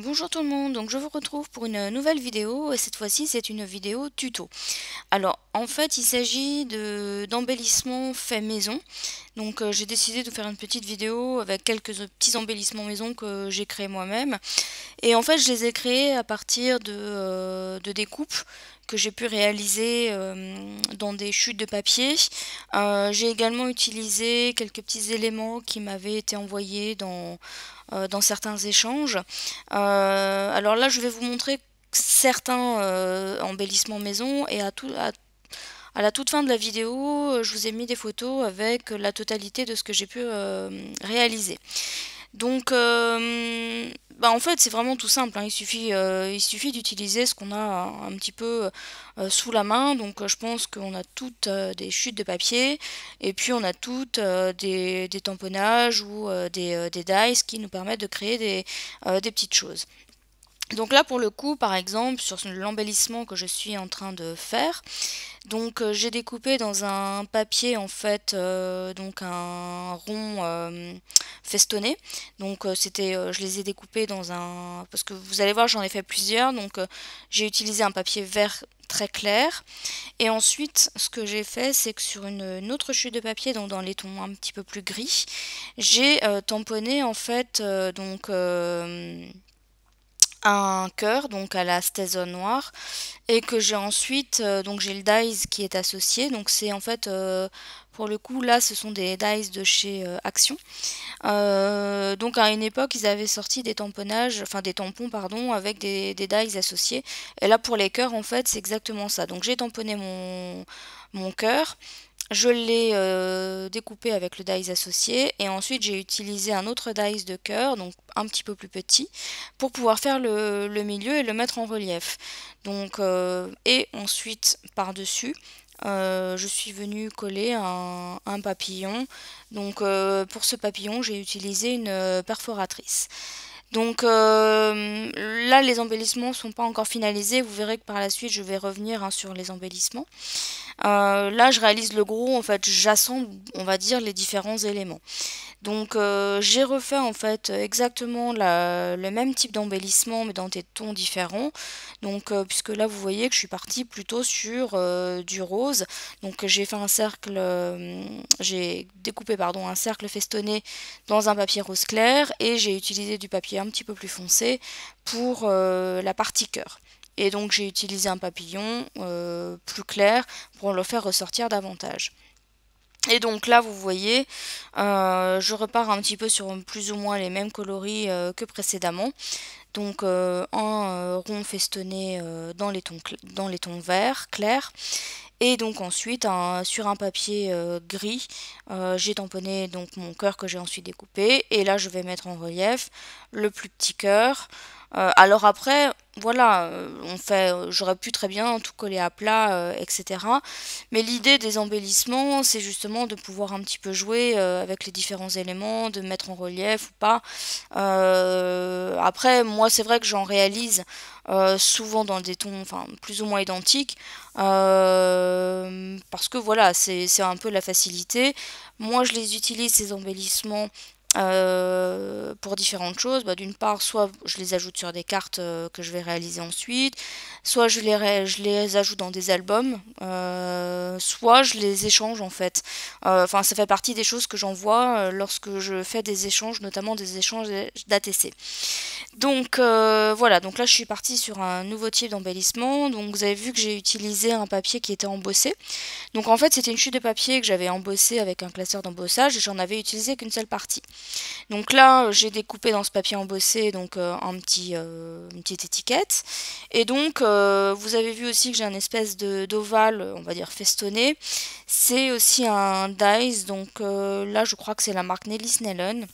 Bonjour tout le monde, donc je vous retrouve pour une nouvelle vidéo et cette fois-ci c'est une vidéo tuto. Alors en fait il s'agit d'embellissements faits maison, donc j'ai décidé de faire une petite vidéo avec quelques petits embellissements maison que j'ai créés moi-même et en fait je les ai créés à partir de découpes que j'ai pu réaliser dans des chutes de papier. J'ai également utilisé quelques petits éléments qui m'avaient été envoyés dans certains échanges. Alors là, je vais vous montrer certains embellissements maison et à la toute fin de la vidéo, je vous ai mis des photos avec la totalité de ce que j'ai pu réaliser. Donc, en fait, c'est vraiment tout simple, hein. Il suffit d'utiliser ce qu'on a un petit peu sous la main. Donc, je pense qu'on a toutes des chutes de papier et puis on a toutes des tamponnages ou des dies qui nous permettent de créer des petites choses. Donc là pour le coup par exemple sur l'embellissement que je suis en train de faire, donc j'ai découpé dans un papier en fait donc un rond festonné. Donc je les ai découpés dans un, parce que vous allez voir j'en ai fait plusieurs, donc j'ai utilisé un papier vert très clair et ensuite ce que j'ai fait c'est que sur une autre chute de papier, donc dans les tons un petit peu plus gris, j'ai tamponné en fait un cœur donc à la stézone noire et que j'ai ensuite donc j'ai le dies qui est associé, donc c'est en fait pour le coup là ce sont des dies de chez Action. Donc à une époque ils avaient sorti des tamponnages, enfin des tampons pardon, avec des dies associés, et là pour les cœurs en fait c'est exactement ça. Donc j'ai tamponné mon cœur, je l'ai découpé avec le dies associé et ensuite j'ai utilisé un autre dies de cœur, donc un petit peu plus petit, pour pouvoir faire le milieu et le mettre en relief. Donc, et ensuite par-dessus, je suis venue coller un papillon. Donc pour ce papillon j'ai utilisé une perforatrice. Donc là les embellissements ne sont pas encore finalisés, vous verrez que par la suite je vais revenir sur les embellissements. Là je réalise le gros, en fait j'assemble on va dire les différents éléments. Donc j'ai refait en fait exactement le même type d'embellissement mais dans des tons différents. Donc puisque là vous voyez que je suis partie plutôt sur du rose. Donc j'ai fait un cercle, j'ai découpé pardon un cercle festonné dans un papier rose clair et j'ai utilisé du papier un petit peu plus foncé pour la partie cœur. Et donc j'ai utilisé un papillon plus clair pour le faire ressortir davantage. Et donc là vous voyez, je repars un petit peu sur plus ou moins les mêmes coloris que précédemment. Donc un rond festonné dans les tons verts clairs. Et donc ensuite sur un papier gris, j'ai tamponné donc mon cœur que j'ai ensuite découpé. Et là je vais mettre en relief le plus petit cœur. Alors après, voilà, j'aurais pu très bien tout coller à plat, etc. Mais l'idée des embellissements, c'est justement de pouvoir un petit peu jouer avec les différents éléments, de mettre en relief ou pas. Après, moi, c'est vrai que j'en réalise souvent dans des tons, enfin, plus ou moins identiques, parce que voilà, c'est un peu la facilité. Moi, je les utilise ces embellissements pour différentes choses. D'une part, soit je les ajoute sur des cartes que je vais réaliser ensuite, soit je les ajoute dans des albums, soit je les échange en fait. Enfin, ça fait partie des choses que j'envoie lorsque je fais des échanges, notamment des échanges d'ATC. Donc voilà, donc là je suis partie sur un nouveau type d'embellissement. Donc vous avez vu que j'ai utilisé un papier qui était embossé. Donc en fait c'était une chute de papier que j'avais embossé avec un classeur d'embossage et j'en avais utilisé qu'une seule partie. Donc là j'ai découpé dans ce papier embossé donc une petite étiquette. Et donc vous avez vu aussi que j'ai une espèce d'ovale, on va dire festonné. C'est aussi un dies, donc là je crois que c'est la marque Nelly Snellen.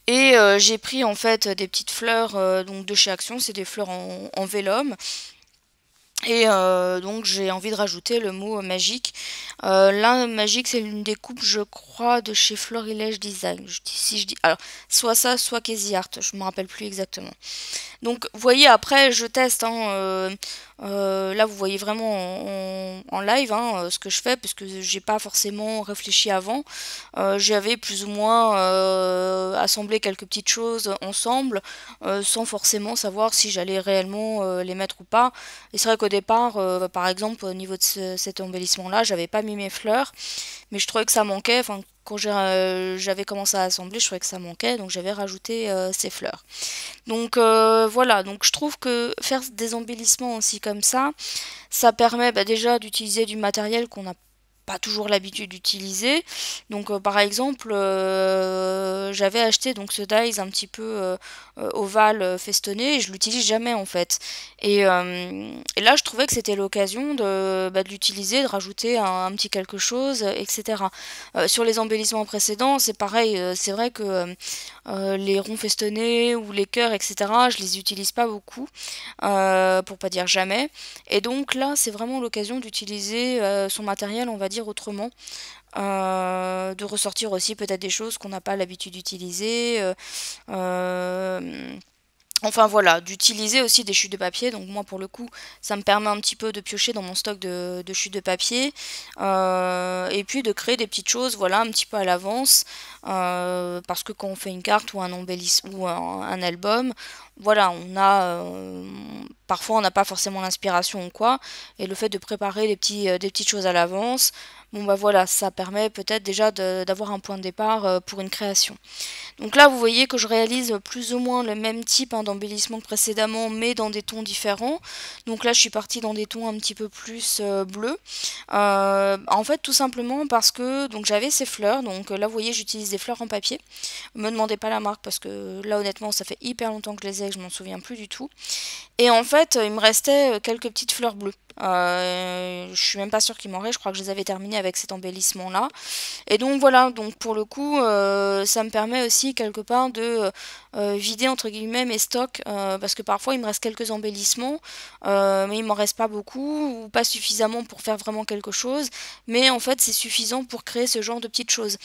Et j'ai pris en fait des petites fleurs donc de chez Action, c'est des fleurs en vélum. Et donc j'ai envie de rajouter le mot magique Là, Magique, c'est l'une des coupes, je crois, de chez Florilège Design. Si je dis, alors, soit ça, soit Casey Art, je me rappelle plus exactement. Donc, vous voyez, après, je teste, hein, là, vous voyez vraiment en live, hein, ce que je fais, parce que j'ai pas forcément réfléchi avant. J'avais plus ou moins assemblé quelques petites choses ensemble, sans forcément savoir si j'allais réellement les mettre ou pas. Et c'est vrai qu'au départ, par exemple, au niveau de cet embellissement-là, j'avais pas mis mes fleurs, mais je trouvais que ça manquait. Enfin, quand j'avais commencé à assembler, je trouvais que ça manquait, donc j'avais rajouté ces fleurs. Donc voilà, donc je trouve que faire des embellissements aussi comme ça permet déjà d'utiliser du matériel qu'on n'a pas toujours l'habitude d'utiliser. Donc par exemple, j'avais acheté donc ce dies un petit peu ovale festonné et je l'utilise jamais en fait. Et là je trouvais que c'était l'occasion de l'utiliser, de rajouter un petit quelque chose, etc. Sur les embellissements précédents, c'est pareil, c'est vrai que les ronds festonnés ou les cœurs, etc., je les utilise pas beaucoup, pour pas dire jamais. Et donc là, c'est vraiment l'occasion d'utiliser son matériel, on va dire autrement, de ressortir aussi peut-être des choses qu'on n'a pas l'habitude d'utiliser. Euh, Enfin voilà, d'utiliser aussi des chutes de papier. Donc moi pour le coup, ça me permet un petit peu de piocher dans mon stock de chutes de papier. Et puis de créer des petites choses, voilà, un petit peu à l'avance. Parce que quand on fait une carte ou un embellissement ou un album, voilà, parfois on n'a pas forcément l'inspiration ou quoi. Et le fait de préparer des petites choses à l'avance, bon bah voilà, ça permet peut-être déjà d'avoir un point de départ pour une création. Donc là, vous voyez que je réalise plus ou moins le même type d'embellissement que précédemment, mais dans des tons différents. Donc là, je suis partie dans des tons un petit peu plus bleus. En fait, tout simplement parce que donc j'avais ces fleurs. Donc là, vous voyez, j'utilise des fleurs en papier. Me demandez pas la marque parce que là, honnêtement, ça fait hyper longtemps que je les ai, que je m'en souviens plus du tout. Et en fait, il me restait quelques petites fleurs bleues. Je suis même pas sûre qu'il m'en reste, je crois que je les avais terminées avec cet embellissement là. Et donc voilà, donc pour le coup, ça me permet aussi quelque part de vider entre guillemets mes stocks, parce que parfois il me reste quelques embellissements, mais il m'en reste pas beaucoup ou pas suffisamment pour faire vraiment quelque chose, mais en fait c'est suffisant pour créer ce genre de petites choses.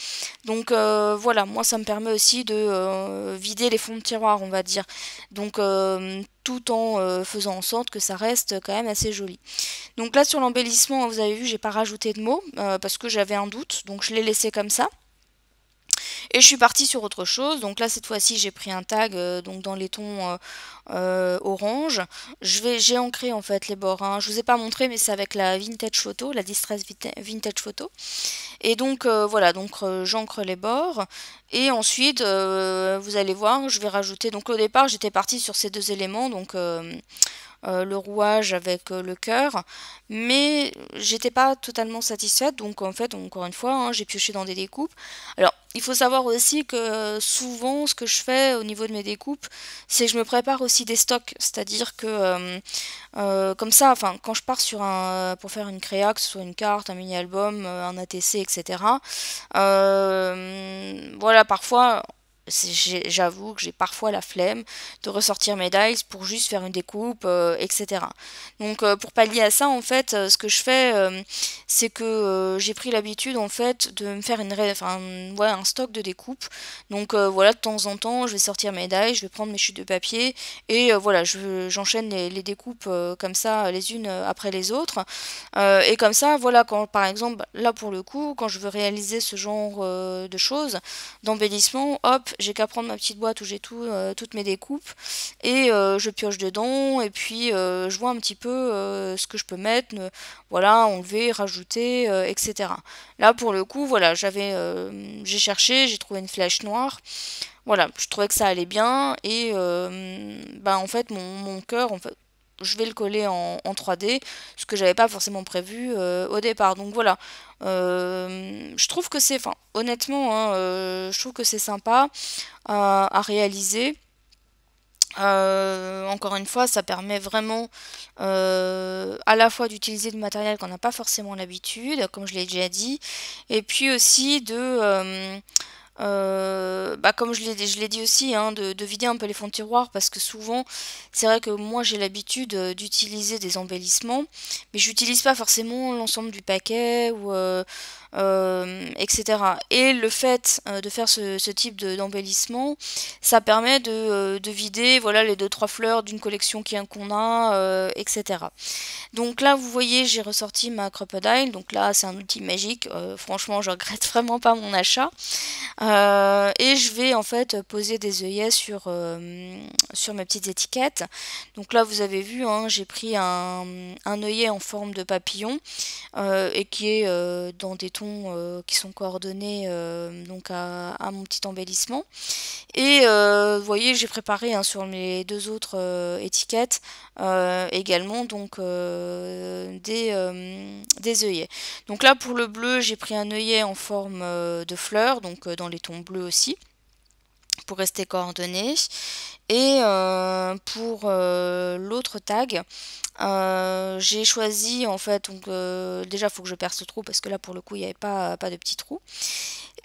Donc voilà, moi ça me permet aussi de vider les fonds de tiroir, on va dire. Donc tout en faisant en sorte que ça reste quand même assez joli. Donc là sur l'embellissement, vous avez vu, j'ai pas rajouté de mots parce que j'avais un doute, donc je l'ai laissé comme ça. Et je suis partie sur autre chose. Donc là cette fois-ci j'ai pris un tag donc dans les tons orange. J'ai ancré en fait les bords, hein. Je vous ai pas montré mais c'est avec la Vintage Photo, la Distress Vintage Photo. Et donc voilà, donc j'ancre les bords. Et ensuite vous allez voir, je vais rajouter. Donc au départ j'étais partie sur ces deux éléments, donc le rouage avec le cœur, mais j'étais pas totalement satisfaite, donc en fait encore une fois hein, j'ai pioché dans des découpes. Alors il faut savoir aussi que souvent ce que je fais au niveau de mes découpes, c'est que je me prépare aussi des stocks, c'est-à-dire que comme ça, enfin quand je pars pour faire une créa, que ce soit une carte, un mini-album, un ATC, etc. Voilà, parfois j'avoue que j'ai parfois la flemme de ressortir mes dies pour juste faire une découpe, etc. Donc pour pallier à ça, en fait, ce que je fais, c'est que j'ai pris l'habitude, en fait, de me faire enfin, ouais, un stock de découpe. Donc voilà, de temps en temps, je vais sortir mes dies, je vais prendre mes chutes de papier, et voilà, j'enchaîne les découpes comme ça, les unes après les autres. Et comme ça, voilà, quand par exemple, là pour le coup, quand je veux réaliser ce genre de choses, d'embellissement, hop, j'ai qu'à prendre ma petite boîte où j'ai toutes mes découpes et je pioche dedans et puis je vois un petit peu ce que je peux mettre, voilà, enlever, rajouter, etc. Là pour le coup, voilà, j'ai cherché, j'ai trouvé une flèche noire. Voilà, je trouvais que ça allait bien et bah en fait mon cœur, en fait, je vais le coller en 3D, ce que j'avais pas forcément prévu au départ. Donc voilà, je trouve que c'est, enfin honnêtement, hein, je trouve que c'est sympa à réaliser. Encore une fois, ça permet vraiment à la fois d'utiliser du matériel qu'on n'a pas forcément l'habitude, comme je l'ai déjà dit, et puis aussi Comme je l'ai dit aussi, hein, de vider un peu les fonds de tiroir parce que souvent, c'est vrai que moi j'ai l'habitude d'utiliser des embellissements, mais j'utilise pas forcément l'ensemble du paquet ou etc. Et le fait de faire ce type d'embellissement, ça permet de vider voilà les deux trois fleurs d'une collection qu'on a, etc. Donc là, vous voyez, j'ai ressorti ma Crocodile. Donc là, c'est un outil magique. Franchement, je regrette vraiment pas mon achat. Et je vais en fait poser des œillets sur mes petites étiquettes. Donc là, vous avez vu, hein, j'ai pris un œillet en forme de papillon et qui est dans des tons qui sont coordonnés donc à mon petit embellissement. Et vous voyez, j'ai préparé hein, sur mes deux autres étiquettes également donc des œillets. Donc là pour le bleu, j'ai pris un œillet en forme de fleur, donc dans les tons bleus aussi, pour rester coordonné. Et pour l'autre tag, j'ai choisi en fait, donc déjà il faut que je perce le trou parce que là pour le coup il n'y avait pas de petit trou.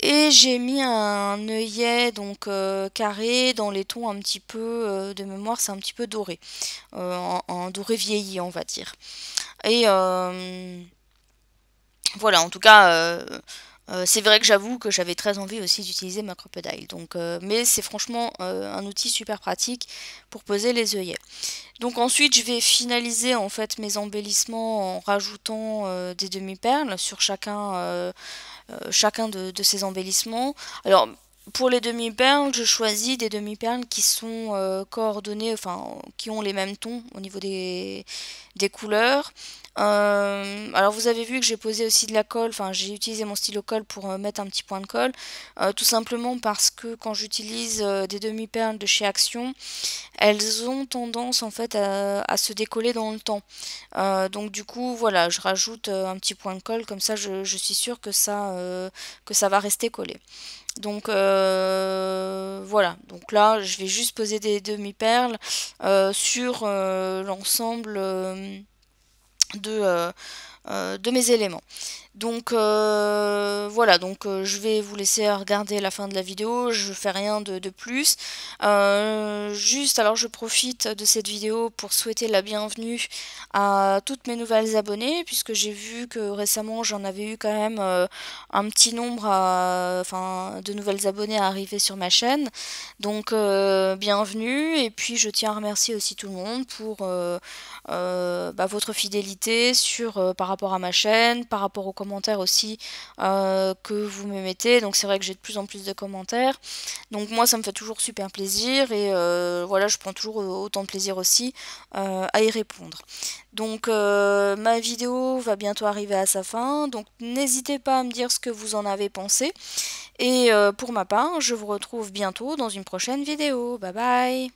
Et j'ai mis un œillet donc carré dans les tons un petit peu de mémoire, c'est un petit peu doré, en doré vieilli on va dire. Et voilà, en tout cas, c'est vrai que j'avoue que j'avais très envie aussi d'utiliser ma Crocodile. Donc, mais c'est franchement un outil super pratique pour poser les œillets. Donc ensuite, je vais finaliser en fait mes embellissements en rajoutant des demi-perles sur chacun de ces embellissements. Alors, pour les demi-perles, je choisis des demi-perles qui sont coordonnées, enfin, qui ont les mêmes tons au niveau des couleurs. Alors vous avez vu que j'ai posé aussi de la colle, enfin j'ai utilisé mon stylo colle pour mettre un petit point de colle, tout simplement parce que quand j'utilise des demi-perles de chez Action, elles ont tendance en fait à se décoller dans le temps. Donc du coup voilà, je rajoute un petit point de colle, comme ça je suis sûre que ça va rester collé. Donc voilà, donc là je vais juste poser des demi-perles sur l'ensemble de mes éléments. Donc voilà, donc je vais vous laisser regarder la fin de la vidéo, je fais rien de plus. Juste alors je profite de cette vidéo pour souhaiter la bienvenue à toutes mes nouvelles abonnées, puisque j'ai vu que récemment j'en avais eu quand même un petit nombre enfin, de nouvelles abonnées à arriver sur ma chaîne. Donc bienvenue, et puis je tiens à remercier aussi tout le monde pour votre fidélité par rapport à ma chaîne, par rapport aux commentaires aussi que vous me mettez. Donc c'est vrai que j'ai de plus en plus de commentaires. Donc moi ça me fait toujours super plaisir et voilà, je prends toujours autant de plaisir aussi à y répondre. Donc ma vidéo va bientôt arriver à sa fin. Donc n'hésitez pas à me dire ce que vous en avez pensé. Et pour ma part, je vous retrouve bientôt dans une prochaine vidéo. Bye bye!